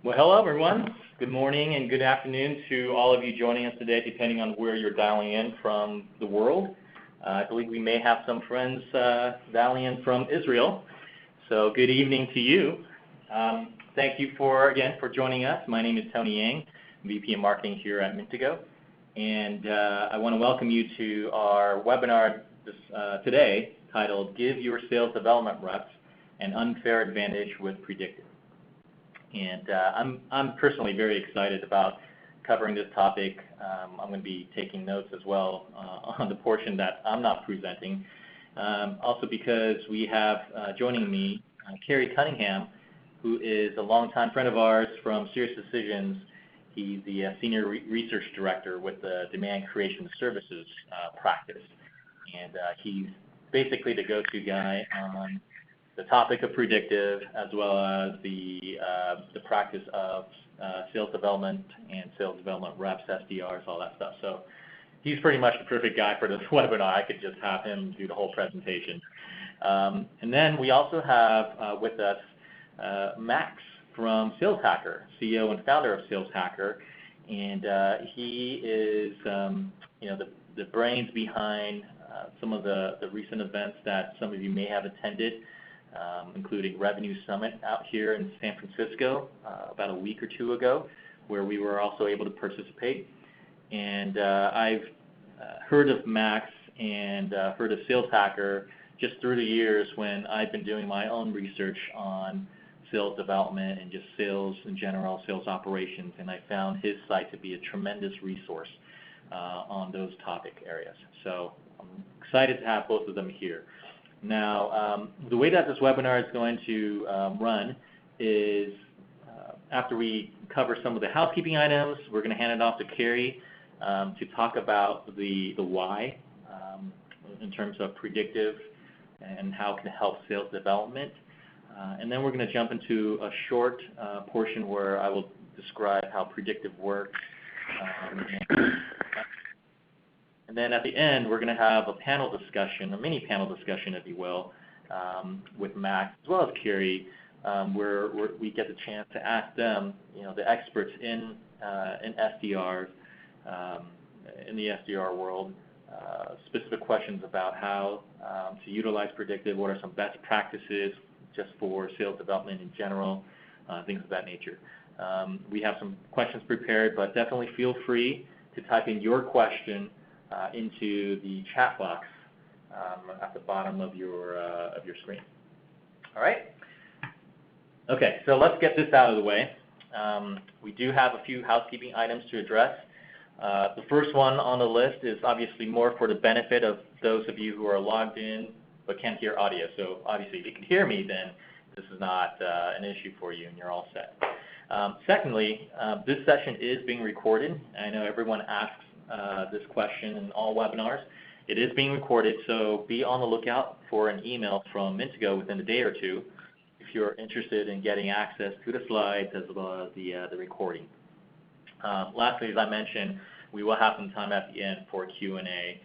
Well, hello, everyone. Good morning and good afternoon to all of you joining us today, depending on where you're dialing in from the world. I believe we may have some friends dialing in from Israel. So good evening to you. Thank you again for joining us. My name is Tony Yang, VP of Marketing here at Mintigo. And I want to welcome you to our webinar today titled Give Your Sales Development Reps an Unfair Advantage with Predictive. And I'm personally very excited about covering this topic. I'm going to be taking notes as well on the portion that I'm not presenting. Also because we have joining me Kerry Cunningham, who is a longtime friend of ours from SiriusDecisions. He's the Senior Research Director with the Demand Creation Services practice. And he's basically the go-to guy on the topic of predictive, as well as the practice of sales development and sales development reps, SDRs, all that stuff. So he's pretty much the perfect guy for this webinar. I could just have him do the whole presentation. And then we also have with us Max from Sales Hacker, CEO and founder of Sales Hacker, and he is the brains behind some of the recent events that some of you may have attended. Including Revenue Summit out here in San Francisco about a week or two ago, where we were also able to participate. And I've heard of Max and heard of Sales Hacker just through the years when I've been doing my own research on sales development and just sales in general, sales operations, and I found his site to be a tremendous resource on those topic areas. So I'm excited to have both of them here. Now, the way that this webinar is going to run is after we cover some of the housekeeping items, we're going to hand it off to Kerry to talk about the why in terms of predictive and how it can help sales development. And then we're going to jump into a short portion where I will describe how predictive works. And then at the end, we're going to have a panel discussion, a mini panel discussion, if you will, with Max as well as Kerry, where we get the chance to ask them, the experts in SDRs, in the SDR world, specific questions about how to utilize predictive, what are some best practices just for sales development in general, things of that nature. We have some questions prepared, but definitely feel free to type in your question into the chat box at the bottom of your screen. All right? Okay, so let's get this out of the way. We do have a few housekeeping items to address. The first one on the list is obviously more for the benefit of those of you who are logged in but can't hear audio. So obviously if you can hear me, then this is not an issue for you and you're all set. Secondly, this session is being recorded. I know everyone asks this question in all webinars. It is being recorded, so be on the lookout for an email from Mintigo within a day or two if you're interested in getting access to the slides as well as the recording. Lastly, as I mentioned, we will have some time at the end for Q&A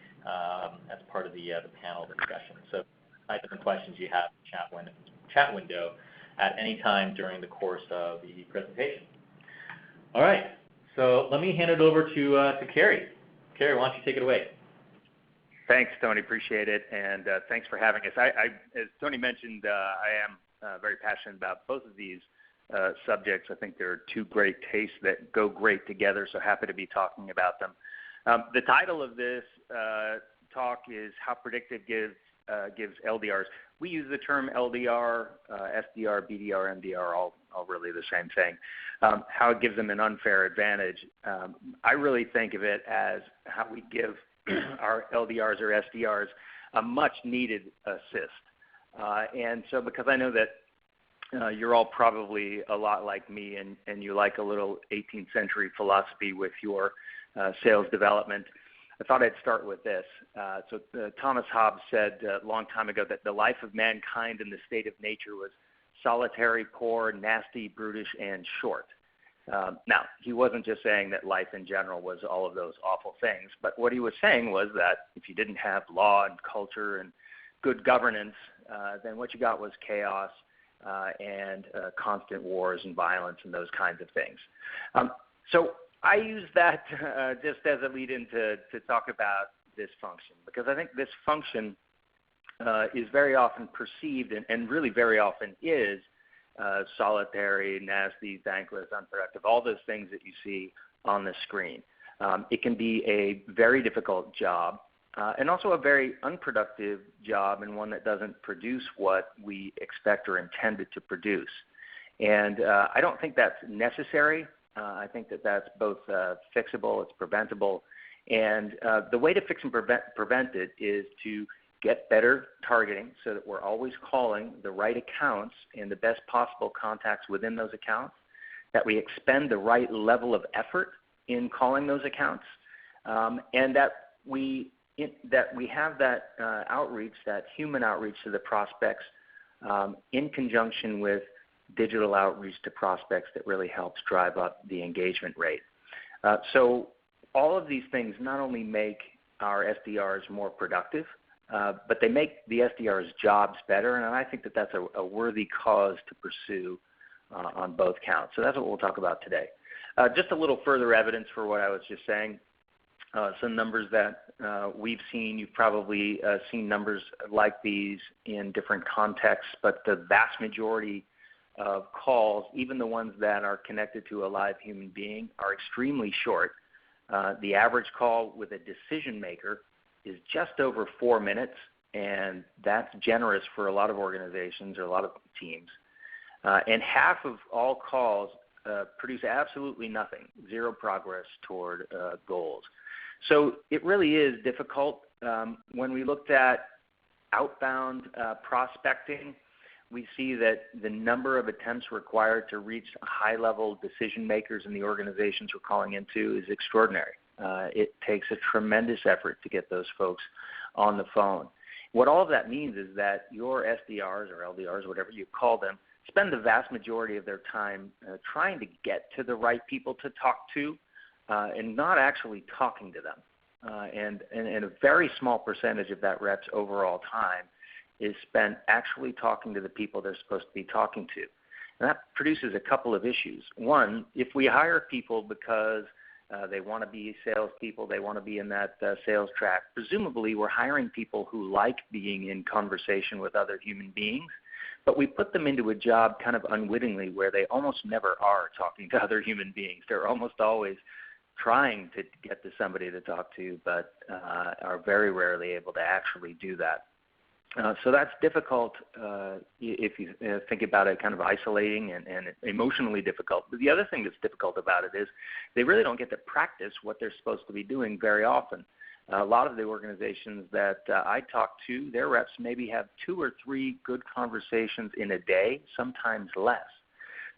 as part of the panel discussion. So type in the questions you have in the chat window at any time during the course of the presentation. All right, so let me hand it over to Kerry. Kerry, why don't you take it away? Thanks, Tony. Appreciate it, and thanks for having us. As Tony mentioned, I am very passionate about both of these subjects. I think there are two great tastes that go great together, so happy to be talking about them. The title of this talk is How Predictive Gives LDRs. We use the term LDR, SDR, BDR, MDR, all really the same thing. How it gives them an unfair advantage. I really think of it as how we give our LDRs or SDRs a much-needed assist. And so because I know that you're all probably a lot like me and you like a little 18th century philosophy with your sales development, I thought I'd start with this. Thomas Hobbes said a long time ago that the life of mankind in the state of nature was solitary, poor, nasty, brutish, and short. Now, he wasn't just saying that life in general was all of those awful things, but what he was saying was that if you didn't have law and culture and good governance, then what you got was chaos and constant wars and violence and those kinds of things. So I use that just as a lead-in to talk about this function, because I think this function is very often perceived and really very often is solitary, nasty, thankless, unproductive, all those things that you see on the screen. It can be a very difficult job and also a very unproductive job, and one that doesn't produce what we expect or intended to produce. And I don't think that's necessary. I think that that's both fixable, it's preventable. And the way to fix and prevent it is to get better targeting so that we're always calling the right accounts and the best possible contacts within those accounts, that we expend the right level of effort in calling those accounts, and that we have that outreach, that human outreach to the prospects in conjunction with digital outreach to prospects that really helps drive up the engagement rate. So all of these things not only make our SDRs more productive, but they make the SDRs' jobs better, and I think that that's a worthy cause to pursue on both counts. So that's what we'll talk about today. Just a little further evidence for what I was just saying. Some numbers that we've seen, you've probably seen numbers like these in different contexts, but the vast majority of calls, even the ones that are connected to a live human being, are extremely short. The average call with a decision maker is just over 4 minutes, and that's generous for a lot of organizations or a lot of teams. And half of all calls produce absolutely nothing, zero progress toward goals. So it really is difficult. When we looked at outbound prospecting, we see that the number of attempts required to reach high-level decision makers in the organizations we're calling into is extraordinary. It takes a tremendous effort to get those folks on the phone. What all of that means is that your SDRs or LDRs, whatever you call them, spend the vast majority of their time trying to get to the right people to talk to and not actually talking to them. And a very small percentage of that rep's overall time is spent actually talking to the people they're supposed to be talking to. And that produces a couple of issues. One, if we hire people because they want to be salespeople, they want to be in that sales track, presumably we're hiring people who like being in conversation with other human beings, but we put them into a job kind of unwittingly where they almost never are talking to other human beings. They're almost always trying to get to somebody to talk to, but are very rarely able to actually do that. So that's difficult if you think about it, kind of isolating and emotionally difficult. But the other thing that's difficult about it is they really don't get to practice what they're supposed to be doing very often. A lot of the organizations that I talk to, their reps maybe have 2 or 3 good conversations in a day, sometimes less.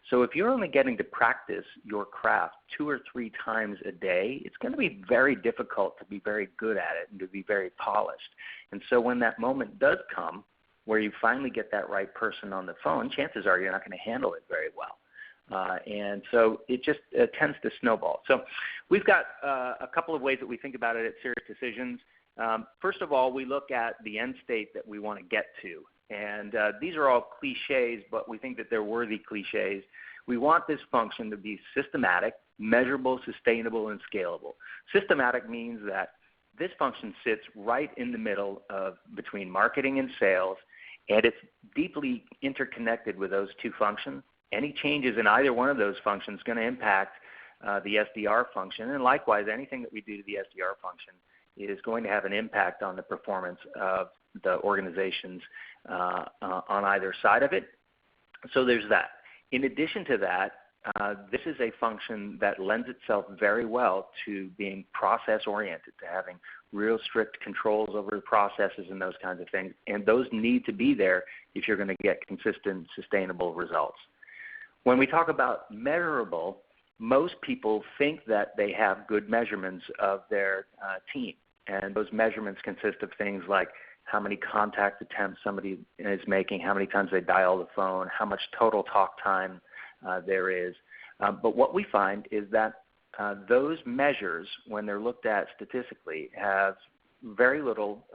So if you're only getting to practice your craft 2 or 3 times a day, it's going to be very difficult to be very good at it and to be very polished. And so when that moment does come where you finally get that right person on the phone, chances are you're not going to handle it very well. And so it just tends to snowball. So we've got a couple of ways that we think about it at SiriusDecisions. First of all, we look at the end state that we want to get to. And these are all cliches, but we think that they're worthy cliches. We want this function to be systematic, measurable, sustainable, and scalable. Systematic means that this function sits right in the middle of between marketing and sales, and it's deeply interconnected with those 2 functions. Any changes in either one of those functions is going to impact the SDR function, and likewise, anything that we do to the SDR function is going to have an impact on the performance of the organizations on either side of it. So there's that. In addition to that, this is a function that lends itself very well to being process-oriented, to having real strict controls over the processes and those kinds of things. And those need to be there if you're going to get consistent, sustainable results. When we talk about measurable, most people think that they have good measurements of their team. And those measurements consist of things like how many contact attempts somebody is making, how many times they dial the phone, how much total talk time there is. But what we find is that those measures, when they're looked at statistically, have very little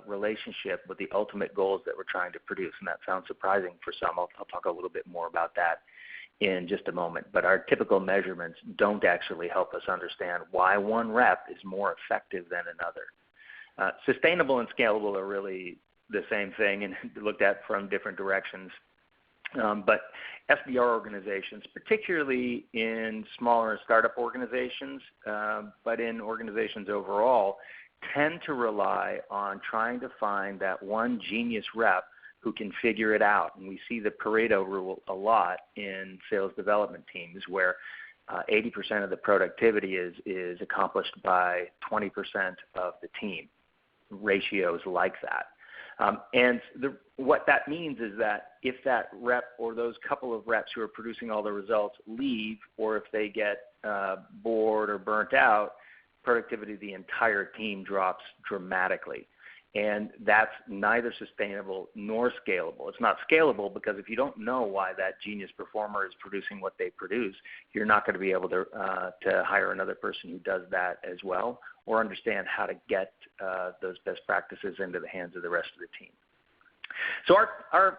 relationship with the ultimate goals that we're trying to produce, and that sounds surprising for some. I'll talk a little bit more about that in just a moment. But our typical measurements don't actually help us understand why one rep is more effective than another. Sustainable and scalable are really the same thing and looked at from different directions. But SDR organizations, particularly in smaller startup organizations, but in organizations overall, tend to rely on trying to find that one genius rep who can figure it out. And we see the Pareto rule a lot in sales development teams where 80% of the productivity is accomplished by 20% of the team, ratios like that. What that means is that if that rep or those couple of reps who are producing all the results leave, or if they get bored or burnt out, productivity of the entire team drops dramatically. And that's neither sustainable nor scalable. It's not scalable because if you don't know why that genius performer is producing what they produce, you're not going to be able to hire another person who does that as well, or understand how to get those best practices into the hands of the rest of the team. So our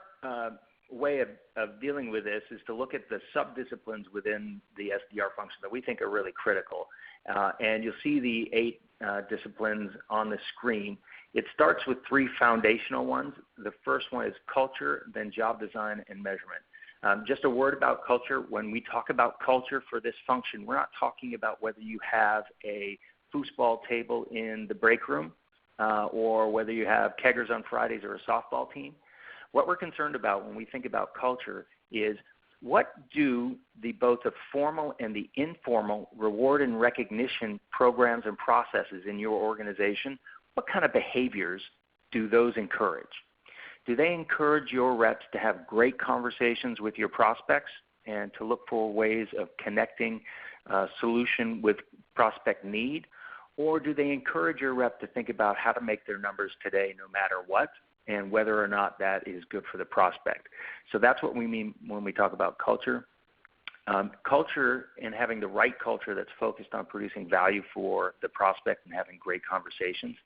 way of dealing with this is to look at the sub-disciplines within the SDR function that we think are really critical. And you'll see the 8 disciplines on the screen. It starts with 3 foundational ones. The first one is culture, then job design, and measurement. Just a word about culture. When we talk about culture for this function, we're not talking about whether you have a foosball table in the break room or whether you have keggers on Fridays or a softball team. What we're concerned about when we think about culture is what do both the formal and the informal reward and recognition programs and processes in your organization, what kind of behaviors do those encourage? Do they encourage your reps to have great conversations with your prospects and to look for ways of connecting a solution with prospect need? Or do they encourage your rep to think about how to make their numbers today no matter what, and whether or not that is good for the prospect? So that's what we mean when we talk about culture. Culture and having the right culture that's focused on producing value for the prospect and having great conversations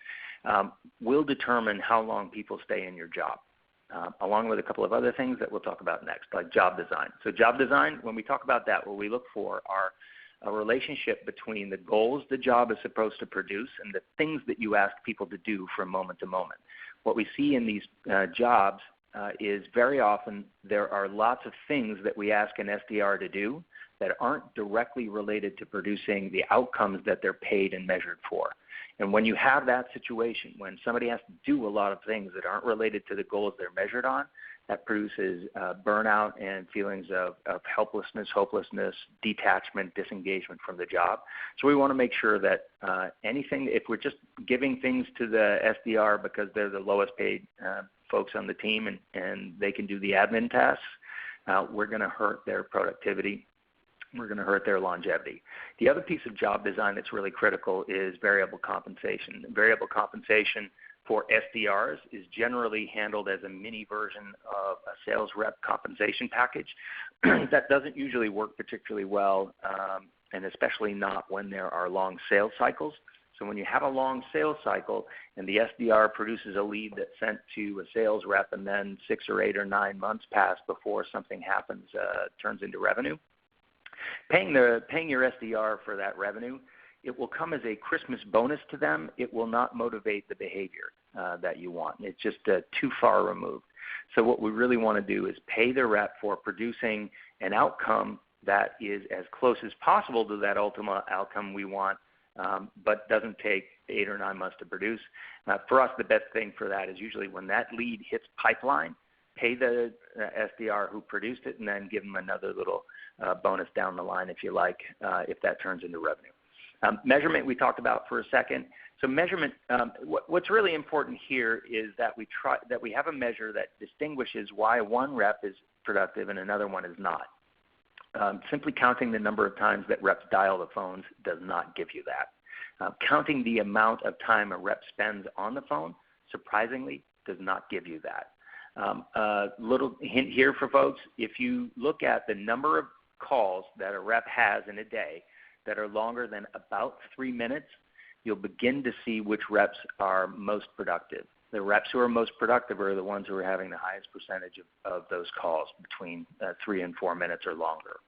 will determine how long people stay in your job, along with a couple of other things that we'll talk about next, like job design. So job design, when we talk about that, what we look for are a relationship between the goals the job is supposed to produce and the things that you ask people to do from moment to moment. What we see in these jobs is very often there are lots of things that we ask an SDR to do that aren't directly related to producing the outcomes that they're paid and measured for. And when you have that situation, when somebody has to do a lot of things that aren't related to the goals they're measured on, that produces burnout and feelings of helplessness, hopelessness, detachment, disengagement from the job. So we want to make sure that anything, if we're just giving things to the SDR because they're the lowest paid folks on the team and they can do the admin tasks, we're going to hurt their productivity. We're going to hurt their longevity. The other piece of job design that's really critical is variable compensation. Variable compensation for SDRs is generally handled as a mini version of a sales rep compensation package. That doesn't usually work particularly well, and especially not when there are long sales cycles. So when you have a long sales cycle and the SDR produces a lead that's sent to a sales rep and then 6 or 8 or 9 months pass before something happens, turns into revenue, paying your SDR for that revenue, it will come as a Christmas bonus to them. It will not motivate the behavior that you want. It's just too far removed. So what we really want to do is pay the rep for producing an outcome that is as close as possible to that ultimate outcome we want, but doesn't take 8 or 9 months to produce. For us, the best thing for that is usually when that lead hits pipeline, pay the SDR who produced it and then give them another little bonus down the line if you like, if that turns into revenue. Measurement we talked about for a second. So measurement, what's really important here is that we have a measure that distinguishes why one rep is productive and another one is not. Simply counting the number of times that reps dial the phones does not give you that. Counting the amount of time a rep spends on the phone, surprisingly, does not give you that. A little hint here for folks, if you look at the number of calls that a rep has in a day that are longer than about 3 minutes, you'll begin to see which reps are most productive. The reps who are most productive are the ones who are having the highest percentage of those calls between 3 and 4 minutes or longer.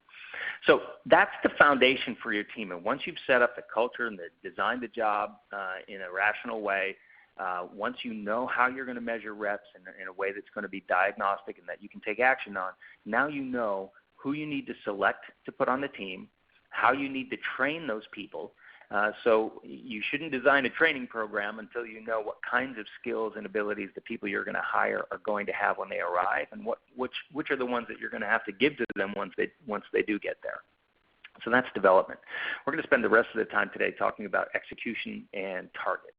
So that's the foundation for your team. And once you've set up the culture and designed the job in a rational way, once you know how you're going to measure reps in a way that's going to be diagnostic and that you can take action on, now you know who you need to select to put on the team, how you need to train those people. So you shouldn't design a training program until you know what kinds of skills and abilities the people you're going to hire are going to have when they arrive, and which are the ones that you're going to have to give to them once they do get there. So that's development. We're going to spend the rest of the time today talking about execution and targets.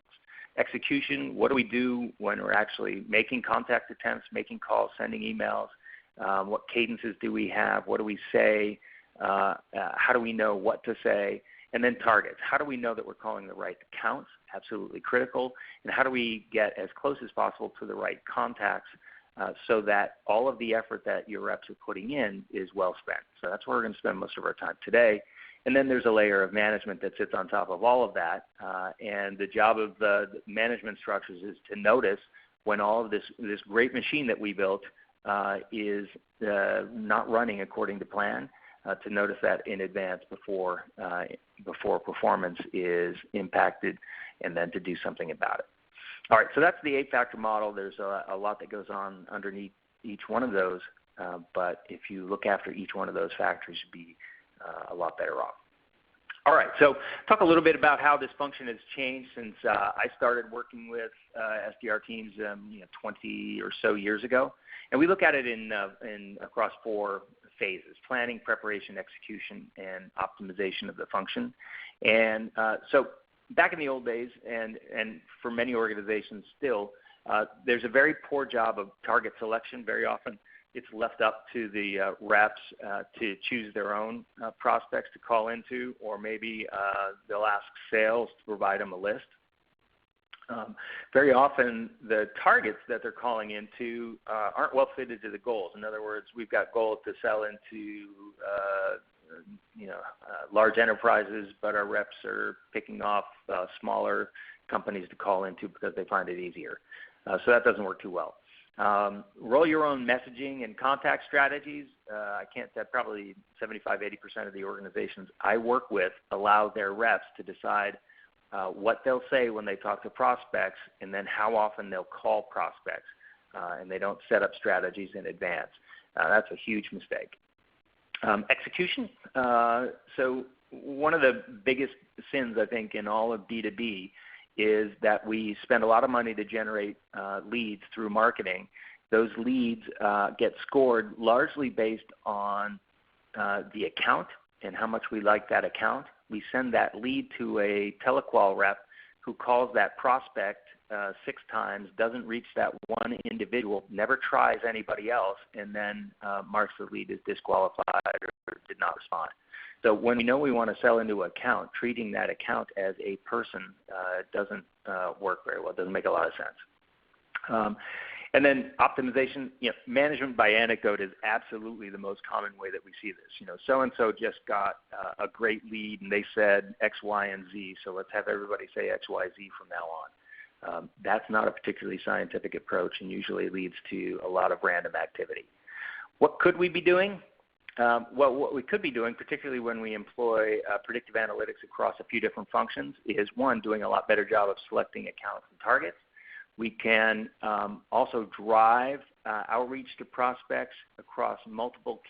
Execution, what do we do when we're actually making contact attempts, making calls, sending emails? What cadences do we have? What do we say? How do we know what to say? And then targets. How do we know that we're calling the right accounts? Absolutely critical. And how do we get as close as possible to the right contacts so that all of the effort that your reps are putting in is well spent? So that's where we're going to spend most of our time today. And then there's a layer of management that sits on top of all of that. And the job of the management structures is to notice when all of this great machine that we built is not running according to plan, to notice that in advance before performance is impacted, and then to do something about it. All right, so that's the 8-factor model. There's a lot that goes on underneath each one of those, but if you look after each one of those factors, you'd be a lot better off. All right, so talk a little bit about how this function has changed since I started working with SDR teams 20 or so years ago. And we look at it in across 4 phases: planning, preparation, execution, and optimization of the function. And so back in the old days, and for many organizations still, there's a very poor job of target selection. Very often it's left up to the reps to choose their own prospects to call into, or maybe they'll ask sales to provide them a list. Very often the targets that they're calling into aren't well fitted to the goals. In other words, we've got goals to sell into large enterprises, but our reps are picking off smaller companies to call into because they find it easier. So that doesn't work too well. Roll your own messaging and contact strategies. I can't say probably 75-80% of the organizations I work with allow their reps to decide what they'll say when they talk to prospects, and then how often they'll call prospects, and they don't set up strategies in advance. That's a huge mistake. Execution. So one of the biggest sins, I think, in all of B2B is that we spend a lot of money to generate leads through marketing. Those leads get scored largely based on the account and how much we like that account. We send that lead to a telequal rep who calls that prospect 6 times, doesn't reach that one individual, never tries anybody else, and then marks the lead as disqualified or did not respond. So when we know we want to sell into an account, treating that account as a person doesn't work very well. It doesn't make a lot of sense. And then optimization, management by anecdote is absolutely the most common way that we see this. So-and-so just got a great lead and they said X, Y, and Z, so let's have everybody say X, Y, Z from now on. That's not a particularly scientific approach and usually leads to a lot of random activity. What could we be doing? Well, what we could be doing, particularly when we employ predictive analytics across a few different functions, is one, doing a lot better job of selecting accounts and targets. We can also drive outreach to prospects across multiple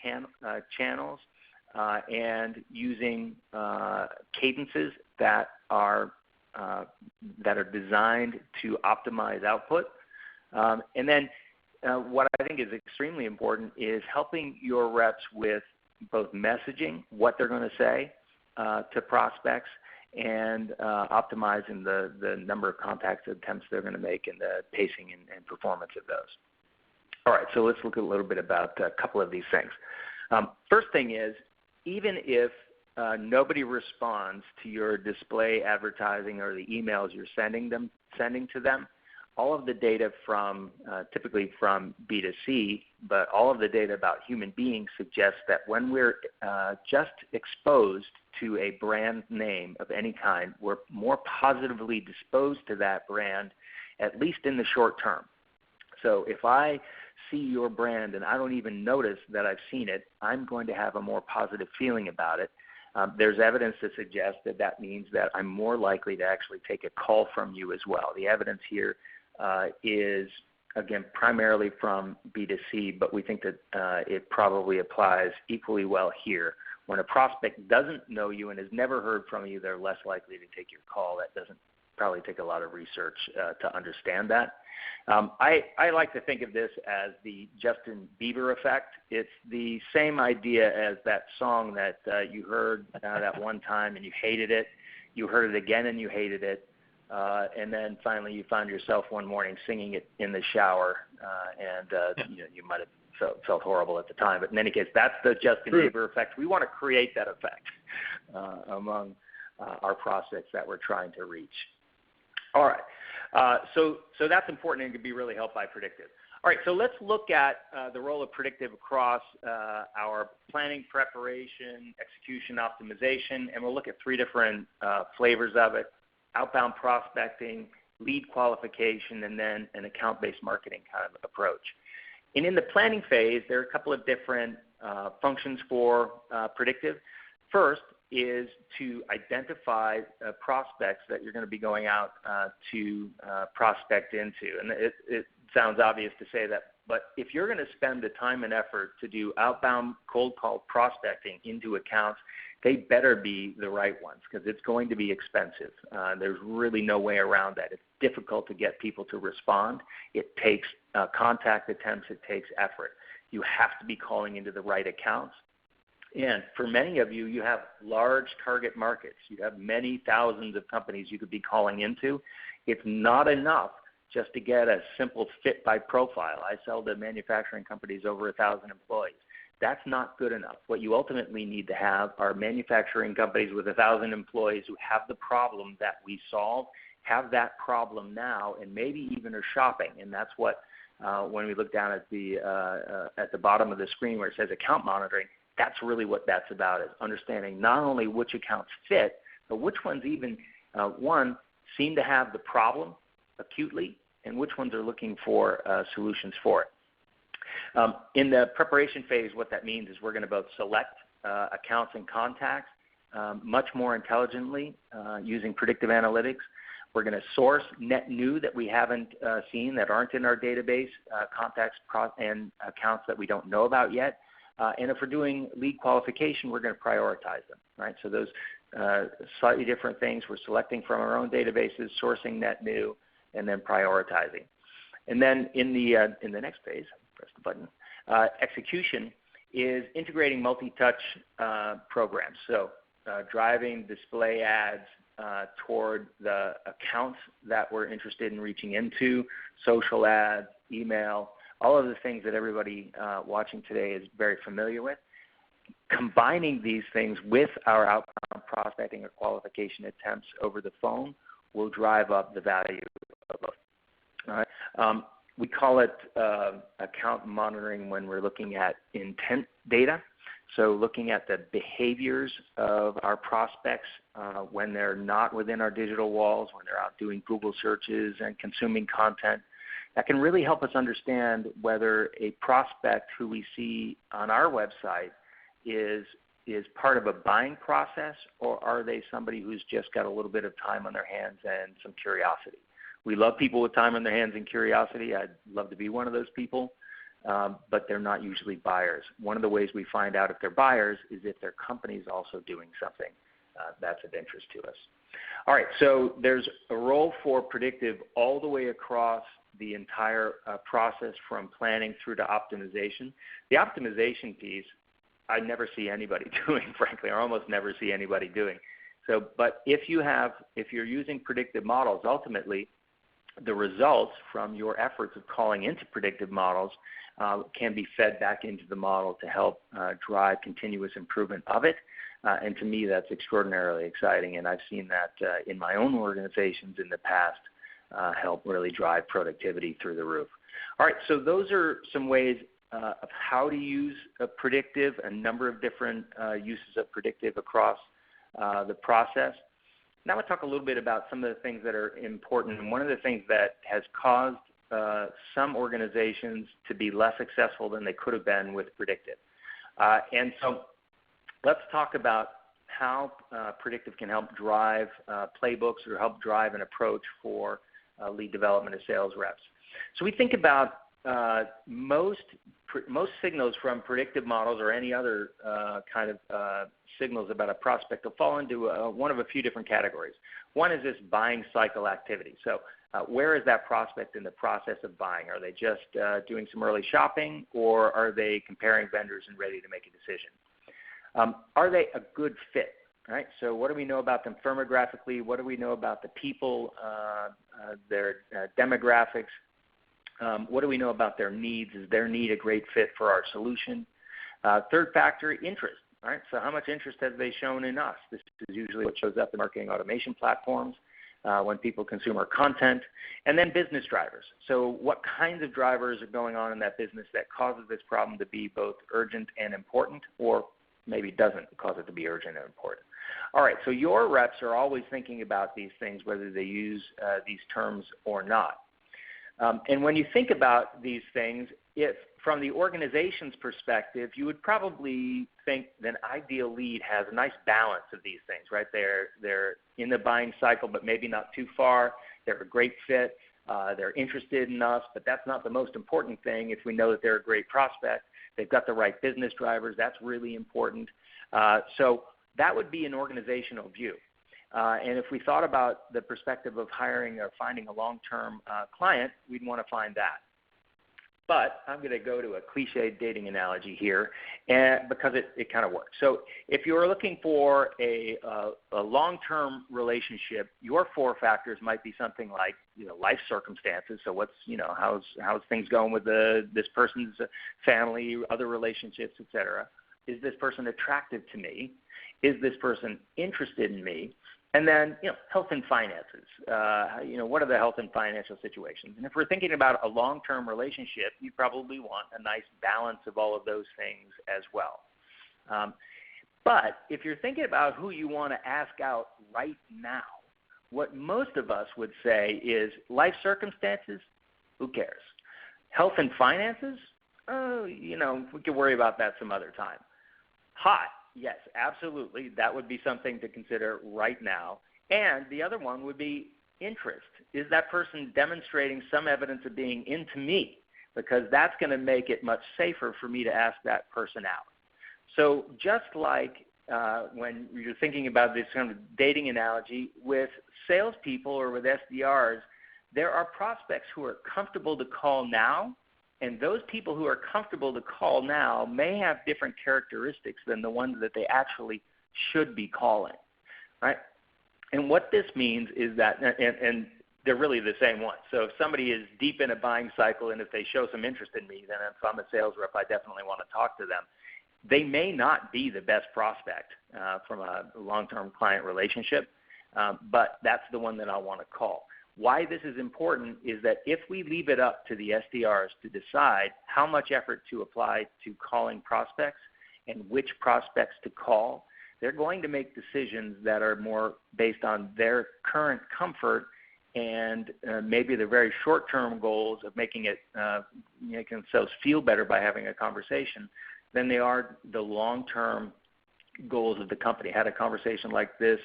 channels and using cadences that are designed to optimize output. And then what I think is extremely important is helping your reps with both messaging, what they're going to say to prospects, and optimizing the number of contact attempts they're going to make and the pacing and performance of those. All right, so let's look a little bit about a couple of these things. First thing is, even if nobody responds to your display advertising or the emails you're sending to them, all of the data from typically from B2C, but all of the data about human beings suggests that when we're just exposed to a brand name of any kind, we're more positively disposed to that brand, at least in the short term. So if I see your brand and I don't even notice that I've seen it, I'm going to have a more positive feeling about it. There's evidence to suggest that that means that I'm more likely to actually take a call from you as well. The evidence here is, again, primarily from B2C, but we think that it probably applies equally well here. When a prospect doesn't know you and has never heard from you, they're less likely to take your call. That doesn't probably take a lot of research to understand that. I like to think of this as the Justin Bieber effect. It's the same idea as that song that you heard that one time and you hated it. You heard it again and you hated it. And then finally you found yourself one morning singing it in the shower, and you might have felt horrible at the time. But in any case, that's the Justin Bieber effect. We want to create that effect among our prospects that we're trying to reach. All right. So that's important and can be really helped by Predictive. All right, so let's look at the role of Predictive across our planning, preparation, execution, optimization, and we'll look at three different flavors of it: outbound prospecting, lead qualification, and then an account-based marketing kind of approach. And in the planning phase, there are a couple of different functions for Predictive. First is to identify prospects that you're going to be going out to prospect into. And it sounds obvious to say that, but if you're going to spend the time and effort to do outbound cold call prospecting into accounts, they better be the right ones because it's going to be expensive. There's really no way around that. It's difficult to get people to respond. It takes contact attempts. It takes effort. You have to be calling into the right accounts. And for many of you, you have large target markets. You have many thousands of companies you could be calling into. It's not enough just to get a simple fit by profile. I sell to manufacturing companies over 1,000 employees. That's not good enough. What you ultimately need to have are manufacturing companies with 1,000 employees who have the problem that we solve, have that problem now, and maybe even are shopping. And that's what, when we look down at the bottom of the screen where it says account monitoring, that's really what that's about, is understanding not only which accounts fit, but which ones even, one, seem to have the problem acutely, and which ones are looking for solutions for it. In the preparation phase, what that means is we're going to both select accounts and contacts much more intelligently using predictive analytics. We're going to source net new that we haven't seen, that aren't in our database, contacts and accounts that we don't know about yet. And if we're doing lead qualification, we're going to prioritize them, right? So those slightly different things. We're selecting from our own databases, sourcing net new, and then prioritizing. And then in the next phase, press the button, execution is integrating multi-touch programs. So driving display ads toward the accounts that we're interested in reaching into, social ads, email, all of the things that everybody watching today is very familiar with. Combining these things with our outbound prospecting or qualification attempts over the phone will drive up the value of both. All right. We call it account monitoring when we're looking at intent data. So looking at the behaviors of our prospects when they're not within our digital walls, when they're out doing Google searches and consuming content. That can really help us understand whether a prospect who we see on our website is part of a buying process, or are they somebody who's just got a little bit of time on their hands and some curiosity. We love people with time on their hands and curiosity. I'd love to be one of those people, but they're not usually buyers. One of the ways we find out if they're buyers is if their company's also doing something that's of interest to us. All right, so there's a role for Predictive all the way across the entire process from planning through to optimization. The optimization piece, I never see anybody doing, frankly, or almost never see anybody doing. So, but if you're using predictive models, ultimately, the results from your efforts of calling into predictive models can be fed back into the model to help drive continuous improvement of it. And to me, that's extraordinarily exciting. And I've seen that in my own organizations in the past help really drive productivity through the roof. All right, so those are some ways of how to use predictive, a number of different uses of predictive across the process. Now I'll talk a little bit about some of the things that are important. And one of the things that has caused some organizations to be less successful than they could have been with predictive. And so let's talk about how predictive can help drive playbooks or help drive an approach for lead development of sales reps. So we think about most signals from predictive models or any other kind of signals about a prospect will fall into one of a few different categories. One is this buying cycle activity. So where is that prospect in the process of buying? Are they just doing some early shopping, or are they comparing vendors and ready to make a decision? Are they a good fit? Right? So what do we know about them firmographically? What do we know about the people, their demographics? What do we know about their needs? Is their need a great fit for our solution? Third factor, interest. All right? So how much interest have they shown in us? This is usually what shows up in marketing automation platforms when people consume our content. And then business drivers. So what kinds of drivers are going on in that business that causes this problem to be both urgent and important, or maybe doesn't cause it to be urgent and important? All right, so your reps are always thinking about these things, whether they use these terms or not. And when you think about these things, if from the organization's perspective, you would probably think that an ideal lead has a nice balance of these things, right? They're in the buying cycle, but maybe not too far. They're a great fit. They're interested in us, but that's not the most important thing if we know that they're a great prospect. They've got the right business drivers. That's really important. So that would be an organizational view. And if we thought about the perspective of hiring or finding a long-term client, we'd want to find that. But I'm going to go to a cliched dating analogy here because it kind of works. So if you're looking for a long-term relationship, your 4 factors might be something like, life circumstances. So what's, how's things going with this person's family, other relationships, et cetera. Is this person attractive to me? Is this person interested in me? And then, health and finances. What are the health and financial situations? And if we're thinking about a long-term relationship, you probably want a nice balance of all of those things as well. But if you're thinking about who you want to ask out right now, what most of us would say is life circumstances, who cares? Health and finances, we can worry about that some other time. Hot. Yes, absolutely. That would be something to consider right now. And the other one would be interest. Is that person demonstrating some evidence of being into me? Because that's going to make it much safer for me to ask that person out. So just like when you're thinking about this kind of dating analogy, with salespeople or with SDRs, there are prospects who are comfortable to call now. And those people who are comfortable to call now may have different characteristics than the ones that they actually should be calling, right? And what this means is that, and they're really the same ones. So if somebody is deep in a buying cycle and if they show some interest in me, then if I'm a sales rep, I definitely want to talk to them. They may not be the best prospect from a long-term client relationship, but that's the one that I want to call. Why this is important is that if we leave it up to the SDRs to decide how much effort to apply to calling prospects and which prospects to call, they're going to make decisions that are more based on their current comfort and maybe the very short-term goals of making themselves feel better by having a conversation than they are the long-term goals of the company. I had a conversation like this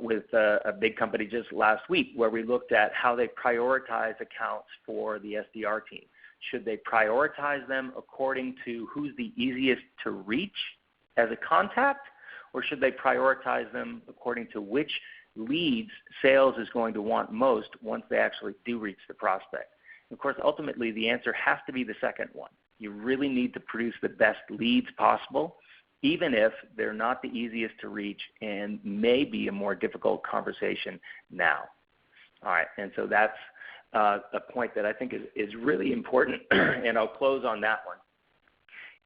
with a big company just last week where we looked at how they prioritize accounts for the SDR team. Should they prioritize them according to who's the easiest to reach as a contact, or should they prioritize them according to which leads sales is going to want most once they actually do reach the prospect? And of course, ultimately, the answer has to be the second one. You really need to produce the best leads possible, even if they're not the easiest to reach and may be a more difficult conversation now. All right, and so that's a point that I think is really important, and I'll close on that one.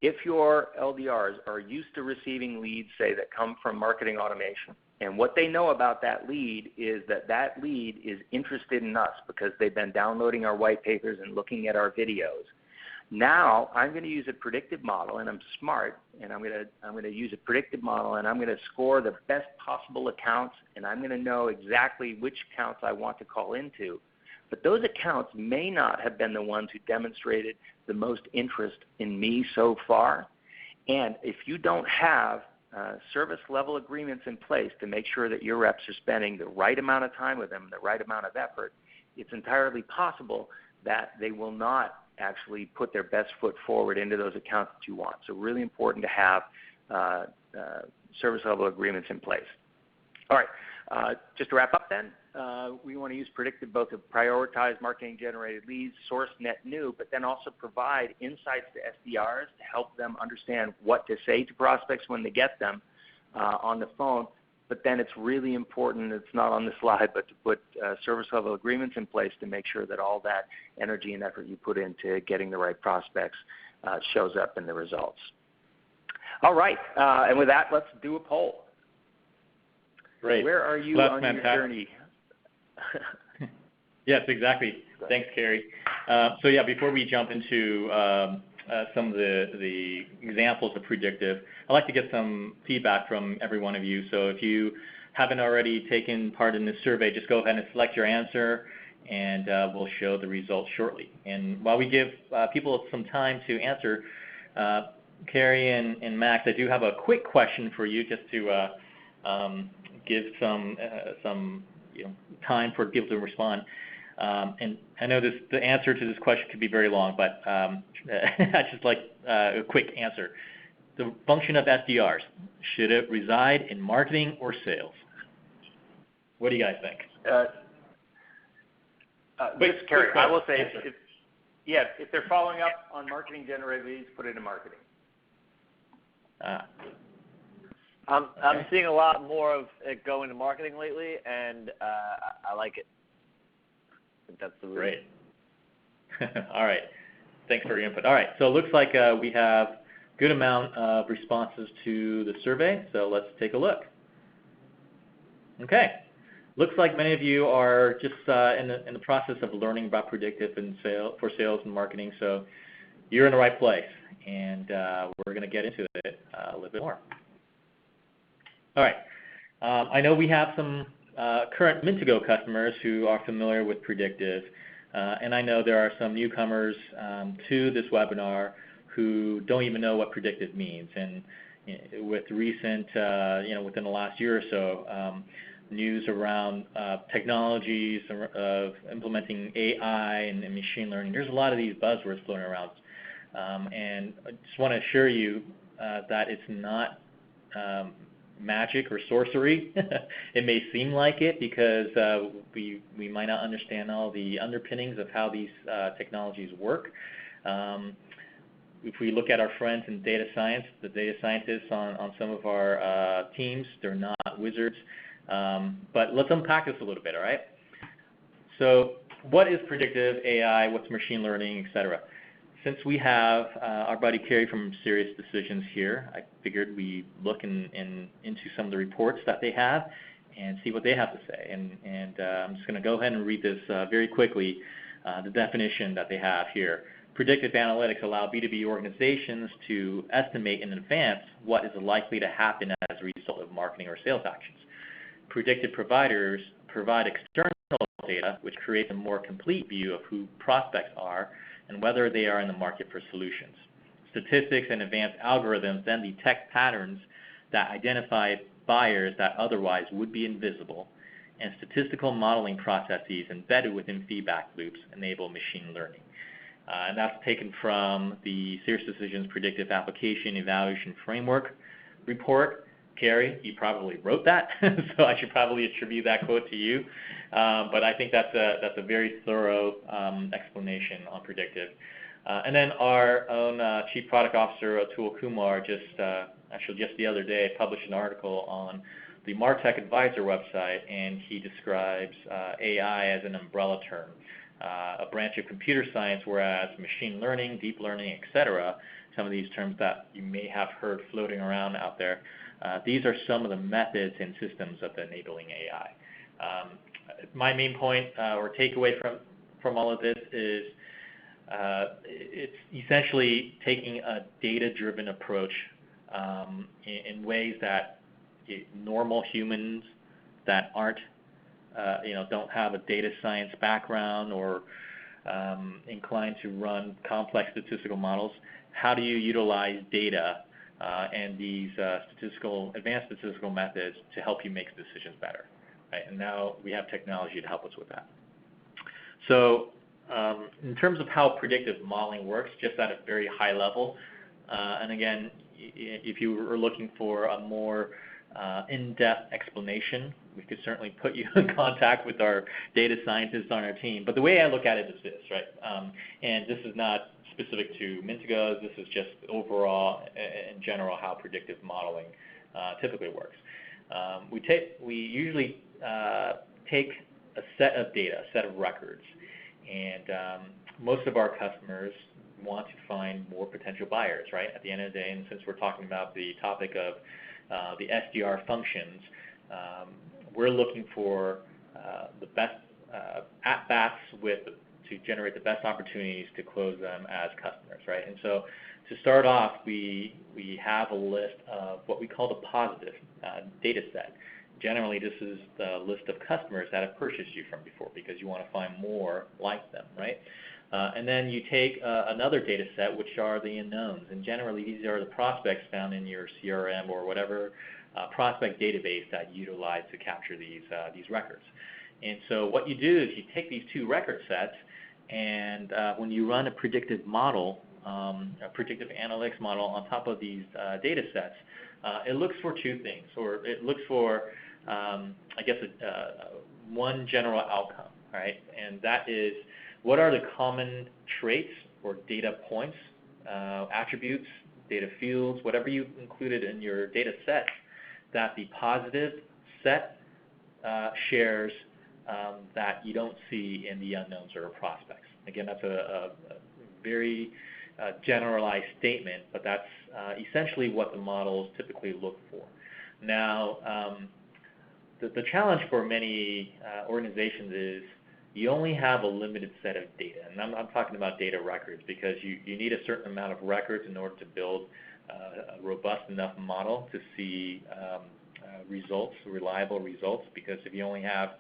if your LDRs are used to receiving leads, say, that come from marketing automation, and what they know about that lead is that lead is interested in us because they've been downloading our white papers and looking at our videos. Now I'm going to use a predictive model, and I'm smart, and I'm going to use a predictive model, and I'm going to score the best possible accounts, and I'm going to know exactly which accounts I want to call into. But those accounts may not have been the ones who demonstrated the most interest in me so far. And if you don't have service level agreements in place to make sure that your reps are spending the right amount of time with them, the right amount of effort, it's entirely possible that they will not actually put their best foot forward into those accounts that you want. So really important to have service level agreements in place. All right, just to wrap up then, we want to use Predictive both to prioritize marketing generated leads, source net new, but then also provide insights to SDRs to help them understand what to say to prospects when they get them on the phone. But then it's really important, it's not on the slide, but to put service level agreements in place to make sure that all that energy and effort you put into getting the right prospects shows up in the results. All right, and with that, let's do a poll. Great. Where are you on your journey? Yes, exactly. Thanks, Kerry. So yeah, before we jump into some of the examples of Predictive, I'd like to get some feedback from every one of you. So if you haven't already taken part in this survey, just go ahead and select your answer, and we'll show the results shortly. And while we give people some time to answer, Kerry and Max, I do have a quick question for you, just to give some time for people to respond. And I know the answer to this question could be very long, but I'd just like a quick answer. The function of SDRs, should it reside in marketing or sales? What do you guys think? Kerry, I will say, if they're following up on marketing generated leads, put it in marketing. I'm seeing a lot more of it go into marketing lately, and I like it. I think that's the reason. Great. All right. Thanks for your input. All right. So it looks like we have a good amount of responses to the survey. So let's take a look. Okay. Looks like many of you are just in the process of learning about Predictive and for sales and marketing. So you're in the right place, and we're going to get into it a little bit more. All right. I know we have some current Mintigo customers who are familiar with Predictive, and I know there are some newcomers to this webinar who don't even know what Predictive means. And with recent, within the last year or so, news around technologies of implementing AI and machine learning, there's a lot of these buzzwords floating around. And I just want to assure you that it's not magic or sorcery. It may seem like it because we might not understand all the underpinnings of how these technologies work. If we look at our friends in data science, the data scientists on some of our teams, they're not wizards. But let's unpack this a little bit, all right? So what is predictive AI? What's machine learning, et cetera? Since we have our buddy Kerry from SiriusDecisions here, I figured we look into some of the reports that they have and see what they have to say. And I'm just going to go ahead and read this very quickly, the definition that they have here. Predictive analytics allow B2B organizations to estimate in advance what is likely to happen as a result of marketing or sales actions. Predictive providers provide external data, which creates a more complete view of who prospects are and whether they are in the market for solutions. Statistics and advanced algorithms then detect patterns that identify buyers that otherwise would be invisible, and statistical modeling processes embedded within feedback loops enable machine learning. And that's taken from the SiriusDecisions Predictive Application Evaluation Framework report. Kerry, you probably wrote that, so I should probably attribute that quote to you. But I think that's a very thorough explanation on Predictive. And then our own Chief Product Officer, Atul Kumar, just the other day, published an article on the MarTech Advisor website, and he describes AI as an umbrella term, a branch of computer science, whereas machine learning, deep learning, etc., some of these terms that you may have heard floating around out there. These are some of the methods and systems of enabling AI. My main point or takeaway from all of this is it's essentially taking a data-driven approach in ways that normal humans that aren't, don't have a data science background or inclined to run complex statistical models. How do you utilize data and these advanced statistical methods to help you make decisions better? Right? And now we have technology to help us with that. So in terms of how predictive modeling works, just at a very high level, and again, if you were looking for a more in-depth explanation, we could certainly put you in contact with our data scientists on our team. But the way I look at it is this, right? And this is not specific to Mintigo. This is just overall, in general, how predictive modeling typically works. We usually take a set of data, a set of records, and most of our customers want to find more potential buyers, right? At the end of the day, and since we're talking about the topic of the SDR functions, we're looking for the best at-bats to generate the best opportunities to close them as customers, right? And so to start off, we have a list of what we call the positive data set. Generally, this is the list of customers that have purchased you from before because you want to find more like them, right? And then you take another data set, which are the unknowns. And generally, these are the prospects found in your CRM or whatever prospect database that you utilize to capture these records. And so what you do is you take these two record sets, and when you run a predictive model, a predictive analytics model on top of these data sets, it looks for two things, or it looks for, I guess, one general outcome, right? And that is, what are the common traits or data points, attributes, data fields, whatever you included in your data set, that the positive set shares that you don't see in the unknowns or prospects. Again, that's a very generalized statement, but that's essentially what the models typically look for. Now, the challenge for many organizations is you only have a limited set of data. And I'm talking about data records because you need a certain amount of records in order to build a robust enough model to see results, reliable results, because if you only have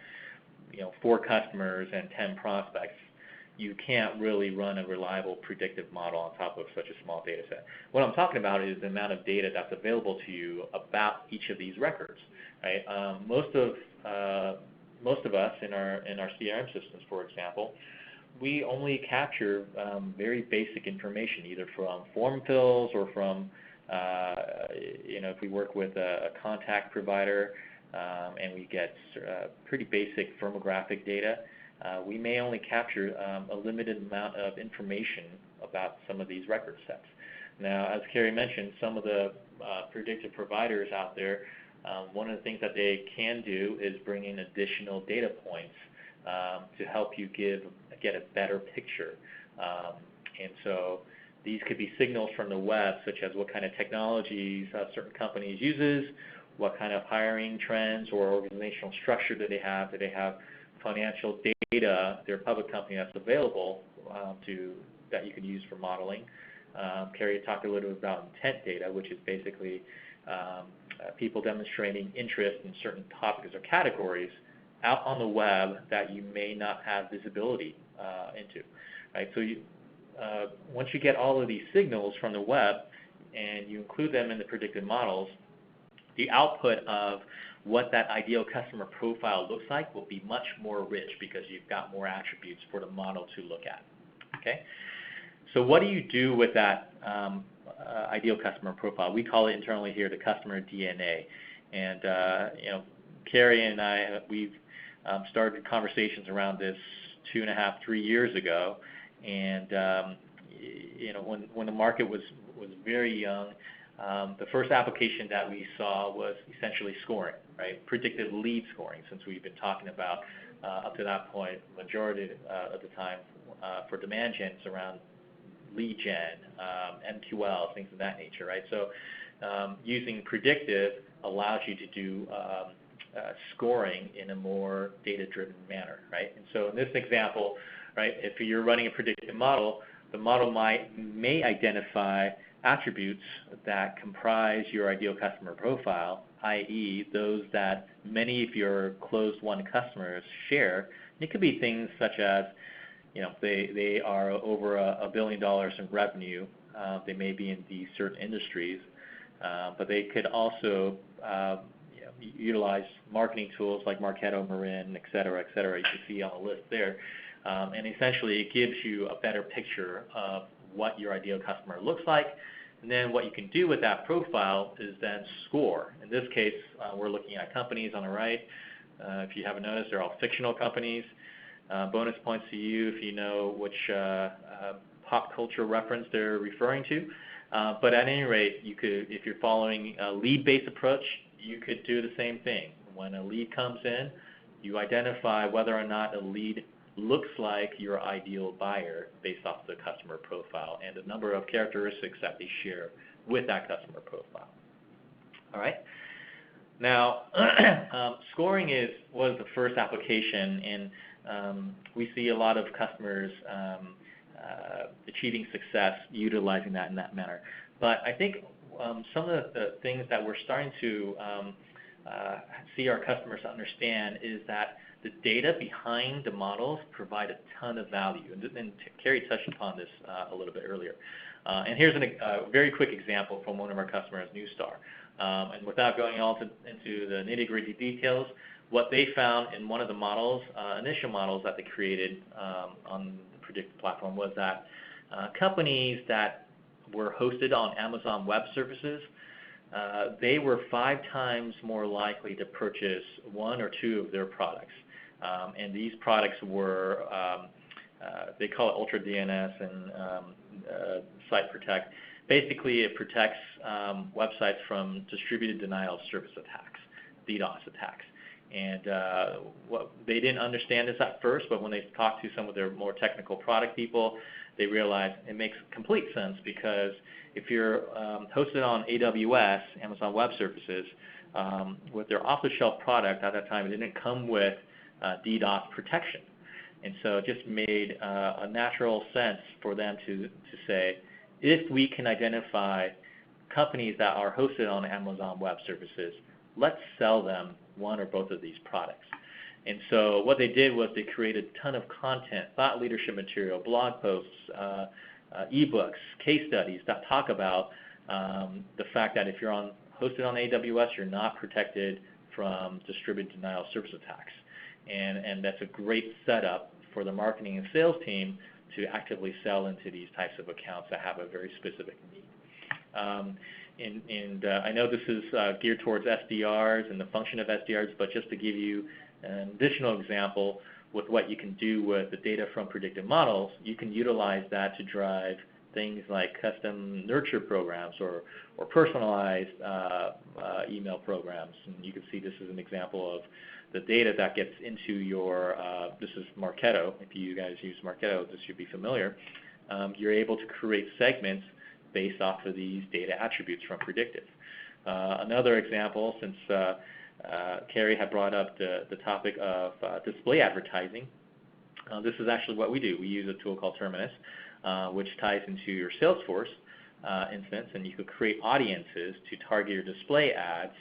4 customers and 10 prospects, you can't really run a reliable predictive model on top of such a small data set. What I'm talking about is the amount of data that's available to you about each of these records. Right? Most of us in our CRM systems, for example, we only capture very basic information, either from form fills or from, if we work with a contact provider and we get pretty basic firmographic data, we may only capture a limited amount of information about some of these record sets. Now, as Carrie mentioned, some of the predictive providers out there, one of the things that they can do is bring in additional data points to help you get a better picture. And so these could be signals from the web, such as what kind of technologies certain companies uses, what kind of hiring trends or organizational structure do they have? Do they have financial data, their public company, that's available that you can use for modeling? Carrie talked a little bit about intent data, which is basically people demonstrating interest in certain topics or categories out on the web that you may not have visibility into. Right? So once you get all of these signals from the web and you include them in the predictive models, the output of what that ideal customer profile looks like will be much more rich because you've got more attributes for the model to look at. Okay? So what do you do with that ideal customer profile? We call it internally here the customer DNA. And Carrie and I, we've started conversations around this 2.5, 3 years ago. And when the market was very young, the first application that we saw was essentially scoring, right? Predictive lead scoring, since we've been talking about up to that point, majority of the time for demand gens around lead gen, MQL, things of that nature, right? So using predictive allows you to do scoring in a more data-driven manner, right? And so in this example, right, if you're running a predictive model, the model may identify attributes that comprise your ideal customer profile, i.e. those that many of your closed-won customers share. It could be things such as, they are over $1 billion in revenue. They may be in these certain industries, but they could also utilize marketing tools like Marketo, Marin, et cetera, et cetera. You can see on the list there. And essentially, it gives you a better picture of what your ideal customer looks like. And then what you can do with that profile is then score. In this case, we're looking at companies on the right. If you haven't noticed, they're all fictional companies. Bonus points to you if you know which pop culture reference they're referring to. But at any rate, you could, if you're following a lead-based approach, you could do the same thing. When a lead comes in, you identify whether or not a lead looks like your ideal buyer based off the customer profile and the number of characteristics that they share with that customer profile. All right. Now, scoring was the first application, and we see a lot of customers achieving success utilizing that in that manner. But I think some of the things that we're starting to see our customers understand is that the data behind the models provide a ton of value. And Carrie touched upon this a little bit earlier. And here's a very quick example from one of our customers, Newstar. And without going into the nitty-gritty details, what they found in one of the models, initial models that they created on the Predictive platform, was that companies that were hosted on Amazon Web Services, they were 5 times more likely to purchase 1 or 2 of their products. And these products were, they call it Ultra DNS and Site Protect. Basically, it protects websites from distributed denial of service attacks, DDoS attacks. And they didn't understand this at first, but when they talked to some of their more technical product people, they realized it makes complete sense, because if you're hosted on AWS, Amazon Web Services, with their off-the-shelf product at that time, it didn't come with DDoS protection. And so it just made a natural sense for them to say, if we can identify companies that are hosted on Amazon Web Services, let's sell them 1 or both of these products. And so what they did was they created a ton of content, thought leadership material, blog posts, ebooks, case studies that talk about the fact that if you're hosted on AWS, you're not protected from distributed denial of service attacks. And that's a great setup for the marketing and sales team to actively sell into these types of accounts that have a very specific need. I know this is geared towards SDRs and the function of SDRs, but just to give you an additional example with what you can do with the data from predictive models, you can utilize that to drive things like custom nurture programs or personalized email programs. And you can see this is an example of the data that gets into your, this is Marketo. If you guys use Marketo, this should be familiar. You're able to create segments based off of these data attributes from Predictive. Another example, since Carrie had brought up the topic of display advertising, this is actually what we do. We use a tool called Terminus, which ties into your Salesforce instance, and you could create audiences to target your display ads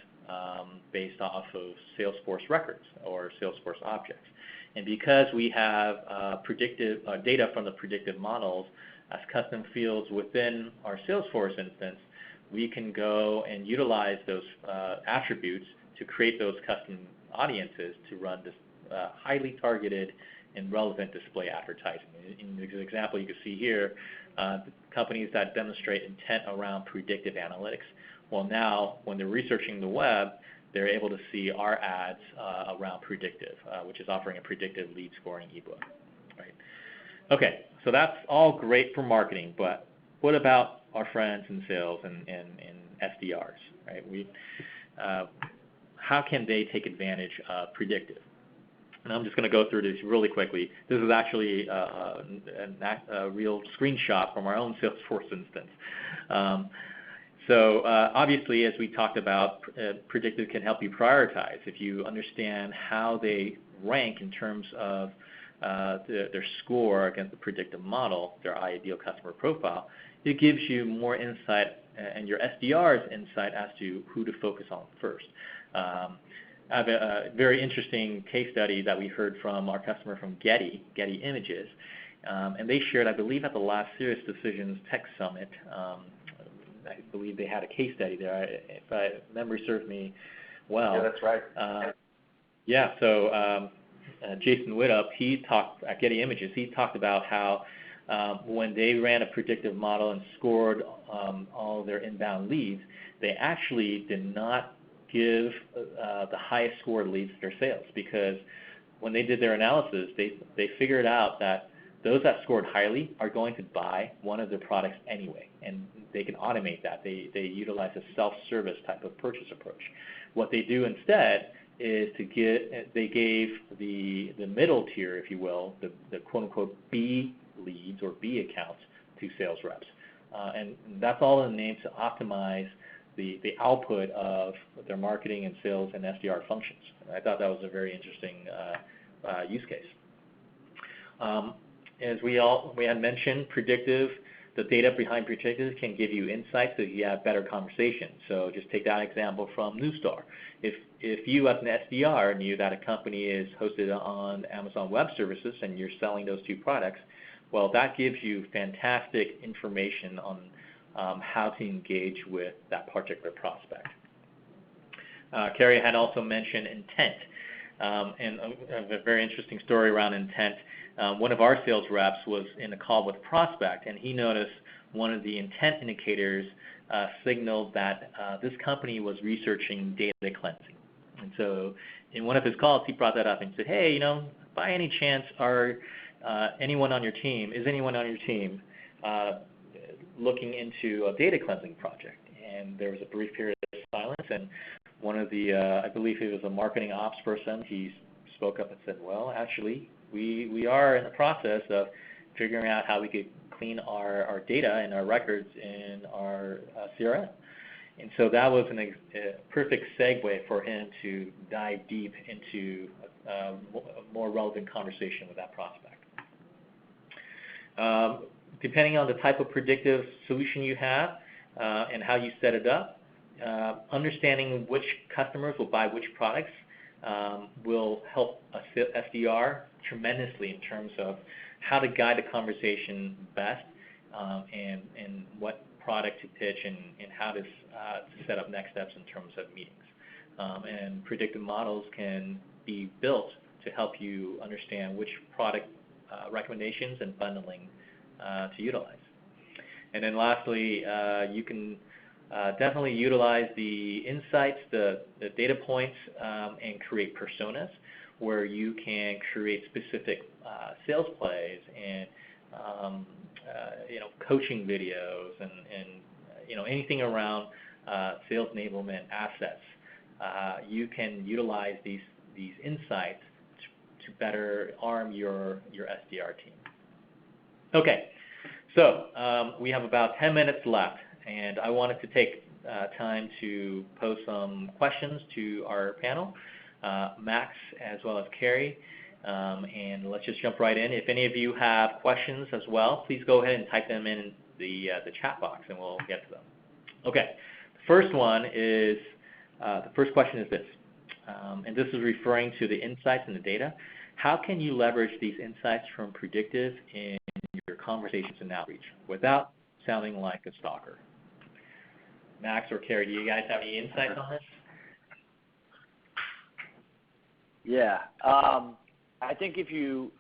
based off of Salesforce records or Salesforce objects. And because we have predictive data from the predictive models as custom fields within our Salesforce instance, we can go and utilize those attributes to create those custom audiences to run this highly targeted and relevant display advertising. In the example you can see here, companies that demonstrate intent around predictive analytics. Well, now when they're researching the web, they're able to see our ads around Predictive, which is offering a predictive lead scoring ebook. Right? Okay, so that's all great for marketing, but what about our friends in sales and SDRs? Right? How can they take advantage of Predictive? And I'm just going to go through this really quickly. This is actually a real screenshot from our own Salesforce instance. So obviously, as we talked about, Predictive can help you prioritize. If you understand how they rank in terms of their score against the predictive model, their ideal customer profile, it gives you more insight and your SDRs insight as to who to focus on first. I have a very interesting case study that we heard from our customer from Getty Images, and they shared, I believe, at the last SiriusDecisions Tech Summit. I believe they had a case study there, if memory serves me well. Yeah, that's right. So Jason Widup, he talked at Getty Images. He talked about how when they ran a predictive model and scored all their inbound leads, they actually did not give the highest scored leads to their sales, because when they did their analysis, they figured out that those that scored highly are going to buy one of their products anyway, and they can automate that. They utilize a self-service type of purchase approach. What they do instead is they gave the middle tier, if you will, the quote-unquote B leads or B accounts to sales reps. And that's all in the name to optimize the output of their marketing and sales and SDR functions. And I thought that was a very interesting use case. As we had mentioned, Predictive, the data behind Predictive can give you insights so you have better conversations. So just take that example from Neustar. If you as an SDR knew that a company is hosted on Amazon Web Services and you're selling those two products, well, that gives you fantastic information on how to engage with that particular prospect. Carrie had also mentioned intent, and a very interesting story around intent. One of our sales reps was in a call with a prospect, and he noticed one of the intent indicators signaled that this company was researching data cleansing. And so in one of his calls, he brought that up and said, hey, by any chance, is anyone on your team looking into a data cleansing project? And there was a brief period of silence, and one of the, I believe he was a marketing ops person, he spoke up and said, well, actually, we are in the process of figuring out how we could clean our data and our records in our CRM. And so that was a perfect segue for him to dive deep into a more relevant conversation with that prospect. Depending on the type of predictive solution you have and how you set it up, understanding which customers will buy which products will help a SDR tremendously in terms of how to guide the conversation best and what product to pitch and how to set up next steps in terms of meetings. And predictive models can be built to help you understand which product recommendations and bundling to utilize. And then lastly, you can definitely utilize the insights, the data points, and create personas where you can create specific sales plays and coaching videos and anything around sales enablement assets. You can utilize these insights to better arm your SDR team. Okay, so we have about 10 minutes left, and I wanted to take time to pose some questions to our panel, Max as well as Carrie, and let's just jump right in. If any of you have questions as well, please go ahead and type them in the chat box, and we'll get to them. Okay, the first question is this, and this is referring to the insights and the data. How can you leverage these insights from Predictive in your conversations and outreach without sounding like a stalker? Max or Carrie, do you guys have any insights on this? Yeah, I think if you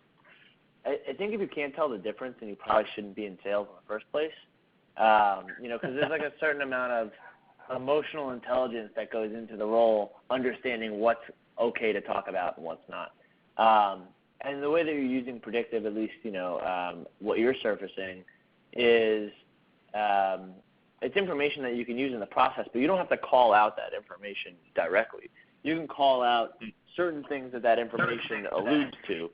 can't tell the difference, then you probably shouldn't be in sales in the first place. Because there's like a certain amount of emotional intelligence that goes into the role, understanding what's okay to talk about and what's not. And the way that you're using Predictive, at least what you're surfacing, is it's information that you can use in the process, but you don't have to call out that information directly. You can call out certain things that information alludes to.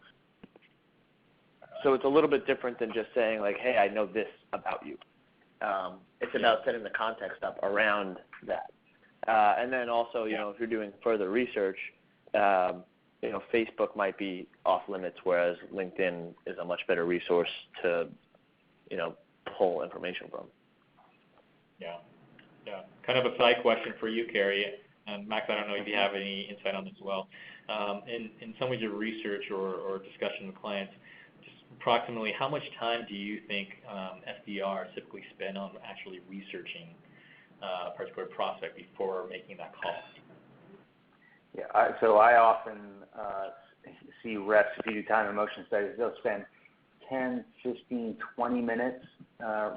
So it's a little bit different than just saying like, hey, I know this about you. It's about setting the context up around that. And then also, you know, if you're doing further research, you know, Facebook might be off limits, whereas LinkedIn is a much better resource to, you know, pull information from. Yeah. Kind of a side question for you, Carrie, and Max, I don't know if you have any insight on this as well. In some of your research or discussion with clients, just approximately how much time do you think SDRs typically spend on actually researching a particular prospect before making that call? Yeah, so I often see reps, if you do time and motion studies, they'll spend 10, 15, 20 minutes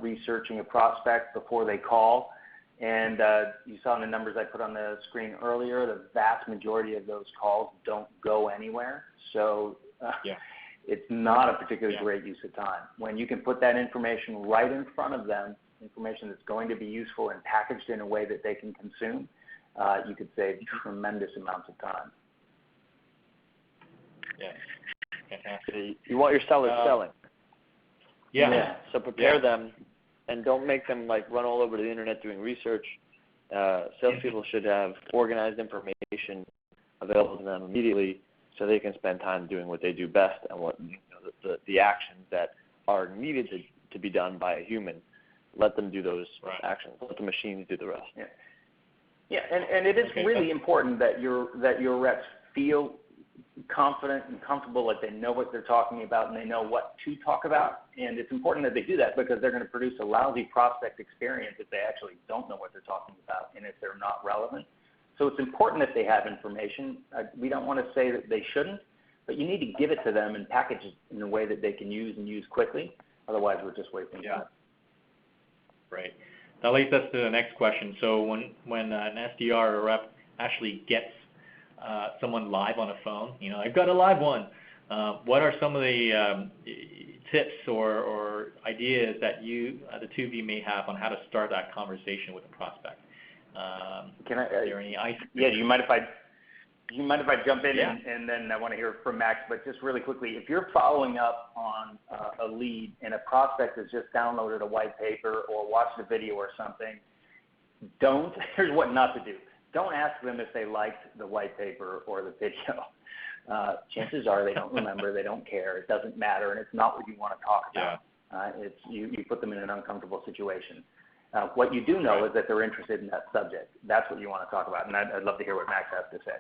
researching a prospect before they call. And you saw in the numbers I put on the screen earlier, the vast majority of those calls don't go anywhere. So it's not a particularly great use of time. When you can put that information right in front of them, information that's going to be useful and packaged in a way that they can consume, you could save tremendous amounts of time. Yeah, fantastic. You want your sellers selling. Yeah. So prepare them, and don't make them like run all over the internet doing research. Salespeople should have organized information available to them immediately, so they can spend time doing what they do best and what, you know, the actions that are needed to be done by a human. Let them do those actions. Let the machines do the rest. Yeah, and it is really important that your reps feel confident and comfortable, like they know what they're talking about and they know what to talk about. And it's important that they do that because they're going to produce a lousy prospect experience if they actually don't know what they're talking about and if they're not relevant. So it's important that they have information. We don't want to say that they shouldn't, but you need to give it to them and package it in a way that they can use and use quickly. Otherwise, we're just wasting time. Right. That leads us to the next question. So when an SDR or a rep actually gets someone live on a phone, you know, I've got a live one. What are some of the tips or ideas that the two of you may have on how to start that conversation with a prospect? Are there any ice? Yeah, do you mind if I jump in and then I want to hear from Max, but just really quickly, if you're following up on a lead and a prospect has just downloaded a white paper or watched a video or something, here's what not to do. Don't ask them if they liked the white paper or the video. Chances are they don't remember, they don't care, it doesn't matter, and it's not what you want to talk about. You put them in an uncomfortable situation. What you do know is that they're interested in that subject. That's what you want to talk about, and I'd love to hear what Max has to say.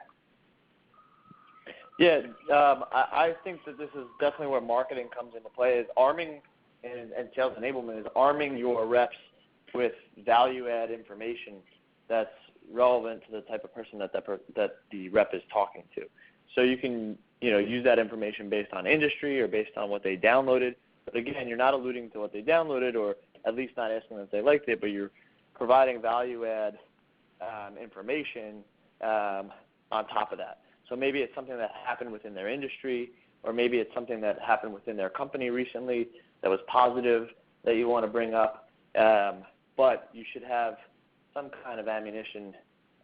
Yeah, I think that this is definitely where marketing comes into play, is arming and sales enablement is arming your reps with value-add information that's relevant to the type of person that the rep is talking to. So you can, you know, use that information based on industry or based on what they downloaded. But again, you're not alluding to what they downloaded, or at least not asking them if they liked it, but you're providing value-add information on top of that. So maybe it's something that happened within their industry, or maybe it's something that happened within their company recently that was positive that you want to bring up. But you should have some kind of ammunition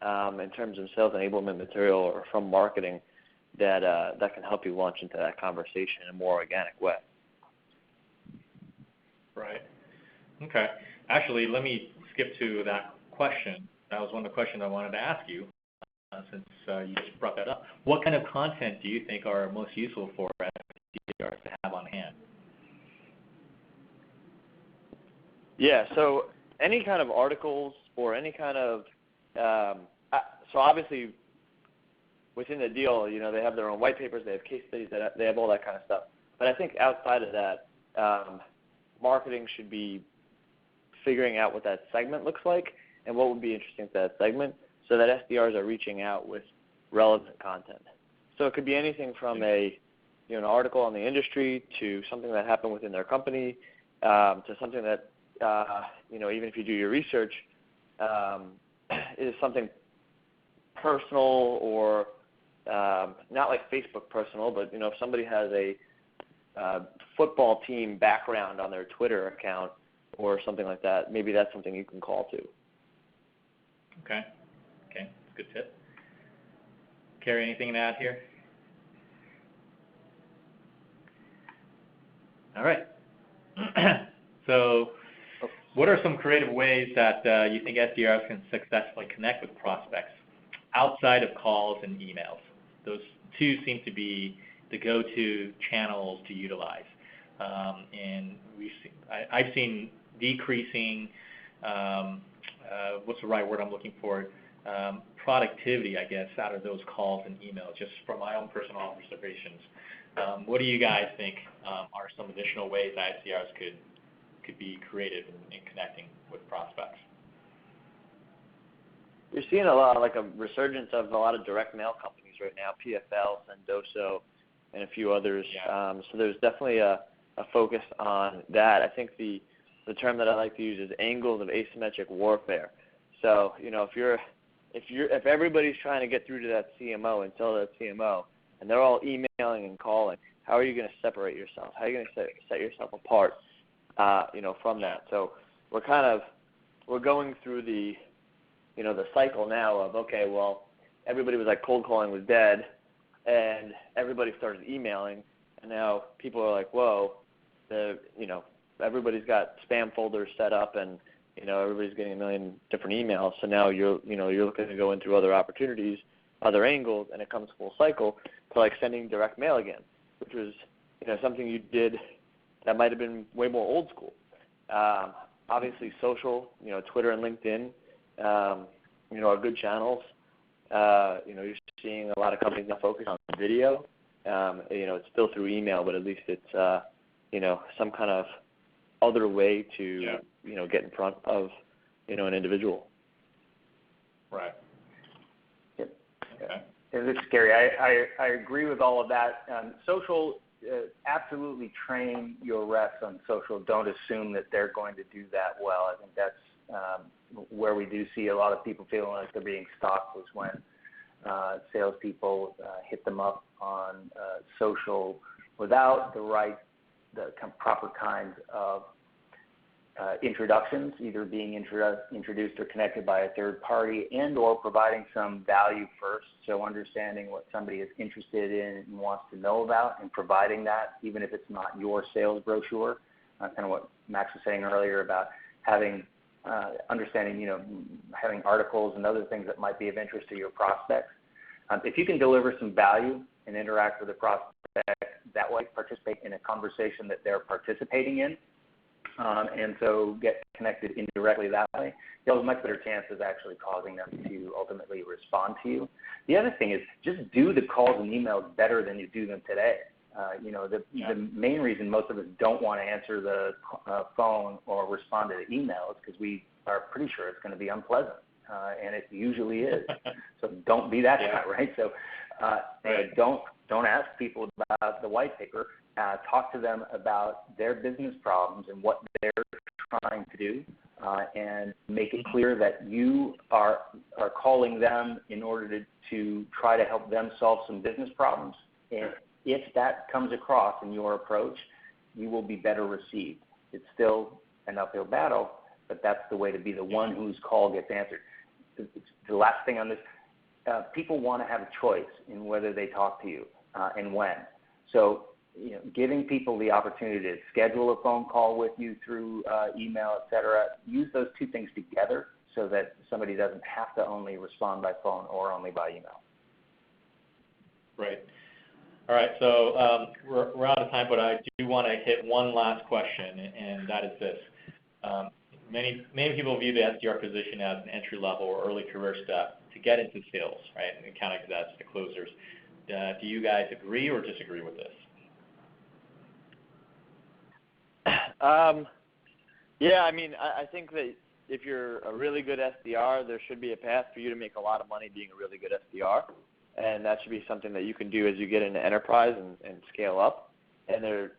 in terms of sales enablement material or from marketing that can help you launch into that conversation in a more organic way. Right. Okay. Actually, let me skip to that question. That was one of the questions I wanted to ask you since you just brought that up. What kind of content do you think are most useful for SDRs to have on hand? Yeah, so any kind of articles or any kind of so obviously within the deal, you know, they have their own white papers, they have case studies, they have all that kind of stuff. But I think outside of that, marketing should be figuring out what that segment looks like and what would be interesting to that segment, so that SDRs are reaching out with relevant content. So it could be anything from an article on the industry to something that happened within their company to something that even if you do your research, is something personal or not like Facebook personal, but if somebody has a football team background on their Twitter account or something like that, maybe that's something you can call to. Okay, that's a good tip. Carrie, anything to add here? All right. So what are some creative ways that you think SDRs can successfully connect with prospects outside of calls and emails? Those two seem to be the go-to channels to utilize. And I've seen decreasing, what's the right word I'm looking for, productivity, I guess, out of those calls and emails, just from my own personal observations. What do you guys think are some additional ways that SDRs could be creative in connecting with prospects? You're seeing a lot, like a resurgence of a lot of direct mail companies right now, PFL, Sendoso, and a few others. Yeah. So there's definitely a focus on that. I think the term that I like to use is angles of asymmetric warfare. So, if everybody's trying to get through to that CMO and tell that CMO, and they're all emailing and calling, how are you going to separate yourself? How are you going to set yourself apart, from that? So we're going through the cycle now of, okay, well, everybody was like cold calling was dead, and everybody started emailing, and now people are like, whoa, everybody's got spam folders set up, and everybody's getting a million different emails. So now you're looking to go in through other opportunities, other angles, and it comes full cycle to like sending direct mail again, which was something you did that might have been way more old school. Obviously, social, Twitter and LinkedIn, are good channels. You're seeing a lot of companies now focus on video. It's still through email, but at least it's some kind of other way to get in front of an individual. Right. Yep. Okay. This is Gary. I agree with all of that. Social, absolutely train your reps on social. Don't assume that they're going to do that well. I think that's where we do see a lot of people feeling like they're being stalked was when salespeople hit them up on social without the proper kinds of introductions, either being introduced or connected by a third party, and or providing some value first. So understanding what somebody is interested in and wants to know about, and providing that, even if it's not your sales brochure. Kind of what Max was saying earlier about having understanding, having articles and other things that might be of interest to your prospects. If you can deliver some value and interact with the prospect that way, participate in a conversation that they're participating in, and so get connected indirectly that way, you have a much better chance of actually causing them to ultimately respond to you. The other thing is just do the calls and emails better than you do them today. The main reason most of us don't want to answer the phone or respond to the email is because we are pretty sure it's going to be unpleasant, and it usually is. So don't be that guy, right? So don't ask people about the white paper. Talk to them about their business problems and what they're trying to do, and make it clear that you are calling them in order to try to help them solve some business problems. And if that comes across in your approach, you will be better received. It's still an uphill battle, but that's the way to be, the one whose call gets answered. The last thing on this, people want to have a choice in whether they talk to you and when. So, giving people the opportunity to schedule a phone call with you through email, et cetera, use those two things together so that somebody doesn't have to only respond by phone or only by email. Right. All right, so we're out of time, but I do want to hit one last question, and that is this. Many people view the SDR position as an entry-level or early career step to get into sales, right, and account execs to closers. Do you guys agree or disagree with this? I think that if you're a really good SDR, there should be a path for you to make a lot of money being a really good SDR, and that should be something that you can do as you get into enterprise and scale up. And the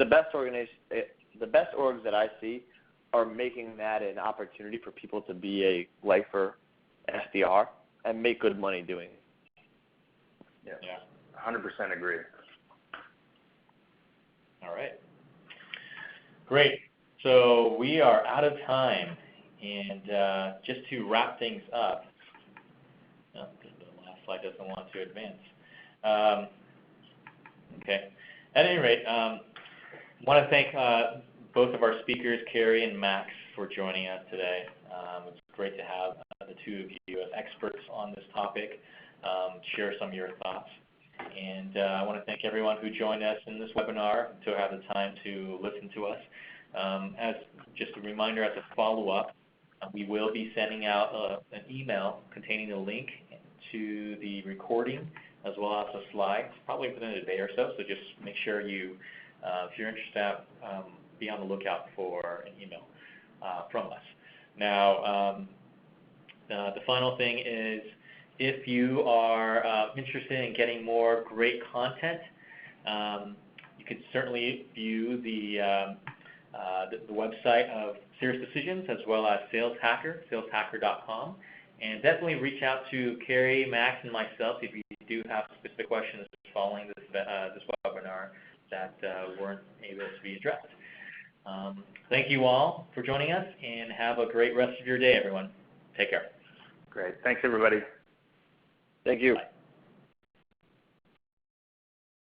best orgs that I see are making that an opportunity for people to be a lifer SDR and make good money doing it. Yeah. 100% agree. All right. Great. So we are out of time, and just to wrap things up, the last slide doesn't want to advance. Okay. At any rate, want to thank both of our speakers, Carrie and Max, for joining us today. It's great to have the two of you as experts on this topic share some of your thoughts. And I want to thank everyone who joined us in this webinar to have the time to listen to us. As just a reminder, as a follow-up, we will be sending out an email containing a link to the recording as well as the slides, probably within a day or so. So just make sure you, if you're interested, be on the lookout for an email from us. Now, the final thing is, if you are interested in getting more great content, you can certainly view the website of SiriusDecisions as well as SalesHacker, saleshacker.com. And definitely reach out to Carrie, Max, and myself if you do have specific questions following this webinar that weren't able to be addressed. Thank you all for joining us, and have a great rest of your day, everyone. Take care. Great. Thanks, everybody. Thank you. Bye.